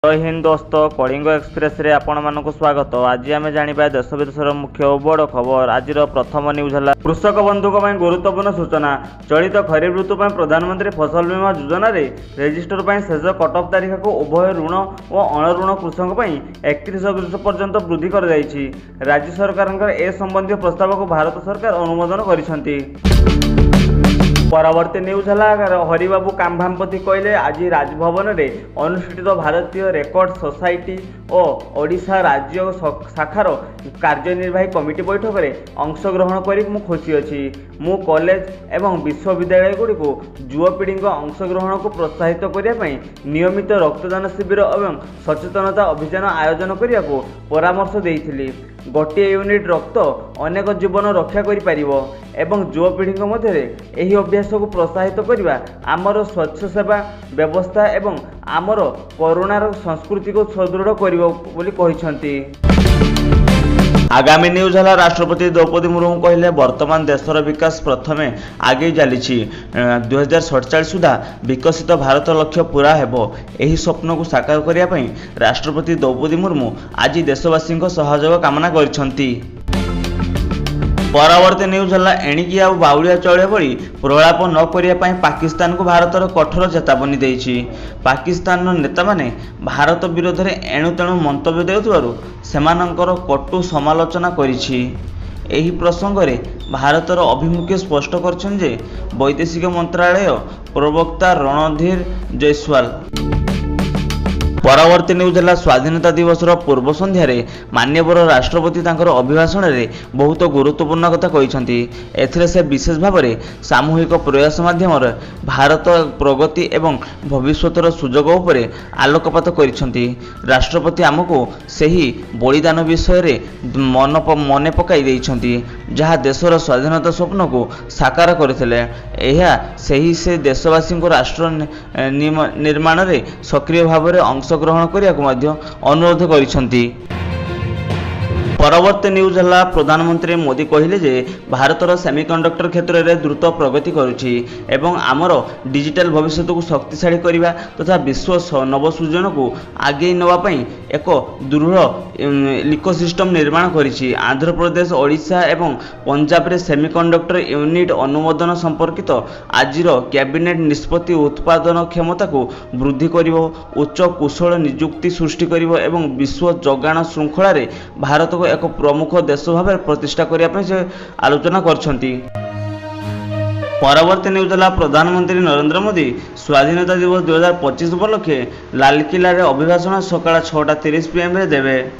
जय हिंद दोस्त कलिंग एक्सप्रेस रे आपण मानक स्वागत। आज आम जाना देश विदेशर मुख्य बड़ खबर। आज प्रथम न्यूज है कृषक बंधु गुरुत्वपूर्ण सूचना। चलित खरीफ ऋतु प्रधानमंत्री फसल बीमा योजना रे रेजिस्टर शेष कट ऑफ तारीख को उभय ऋण और अण ऋण कृषक 31 अगस्त पर्यंत वृद्धि कर राज्य सरकार ए संबंधी प्रस्ताव को भारत सरकार अनुमोदन कर। परवर्ती न्यूज है हरिबाबू काम्भापति कहले आज राजभवन में अनुष्ठित भारतीय रेकर्ड सोसाइटी और ओडिशा राज्य शाखार कार्यनिर्वाही कमिटी बैठक में अंशग्रहण कर खुशी अच्छी। मु कॉलेज एवं विश्वविद्यालय गुड़िक युवपीढ़ी अंशग्रहण को प्रोत्साहित करने नियमित रक्तदान शिविर और सचेतनता अभियान आयोजन करने को परामर्श देइथिली। गोटे यूनिट रक्त अनेक जीवन रक्षा एवं युवपीढ़ी मध्य यही अभ्यास को प्रोत्साहित करने आमर स्वच्छ सेवा व्यवस्था एवं आमर करुणार संस्कृति को सुदृढ़ कर। आगामी न्यूज है राष्ट्रपति द्रौपदी मुर्मू कहले वर्तमान देशर विकास प्रथमे आगे चली 2047 सुधा विकसित भारत लक्ष्य पूरा हेबो। एही स्वप्न को साकार करने राष्ट्रपति द्रौपदी मुर्मू आज देशवासी सहयोग कामना करछंती। परवर्ती न्यूज है एणिकी आ बाउलिया चले भली प्रलाप न करने पाकिस्तान को भारतर कठोर चेतावनी देइछि। पाकिस्तान नेता माने भारत विरोध में एणुतेणु मंतव्य देउथिबारु सेमानंकर कटु समालोचना करिछि। एही प्रसंग में भारतर अभिमुख्य स्पष्ट करछन जे वैदेशिक मंत्रालय प्रवक्ता रणधीर जयस्वाल। परवर्ती न्यूज है स्वाधीनता दिवस पूर्व संध्यारे माननीय राष्ट्रपति तांकर अभिभाषण में बहुत गुरुत्वपूर्ण कथा कहते। एथिरे से विशेष भाव में सामूहिक प्रयास माध्यम भारत प्रगति एवं भविष्यतर सुजोग उपरे आलोकपात करिसेंती। राष्ट्रपति आमको सही बलिदान विषय मन पकाई देइछंती जहाँ देशर स्वाधीनता स्वप्न को साकार करथिले। एहा सही से देशवासी को राष्ट्र निर्माण में सक्रिय भाव में अंशग्रहण करने को अनुरोध करिसेंती। परवर्ती न्यूज है प्रधानमंत्री मोदी कहले जे भारतर सेमीकंडक्टर क्षेत्र में द्रुत प्रगति करुछि एवं आमर डिजिटल भविष्य को शक्तिशाली करने तथा विश्व नवसृजन को आगे नवाई एक दृढ़ इकोसिस्टम निर्माण करिछि। आंध्र प्रदेश ओडिशा एवं पंजाब रे सेमीकंडक्टर यूनिट अनुमोदन संपर्कित आज कैबिनेट निष्पत्ति उत्पादन क्षमता को वृद्धि करिवो, उच्च कुशल नियुक्ति सृष्टि करिवो एवं विश्व जोगाण श्रृंखला रे भारत को एक प्रमुख देश भाव प्रतिष्ठा करने से आलोचना करछंती। परवर्ती न्यूज है प्रधानमंत्री नरेंद्र मोदी स्वाधीनता दिवस 2025 उपलक्षे लालकिला रे अभिभाषण सकाळ 6:30 PM देवे।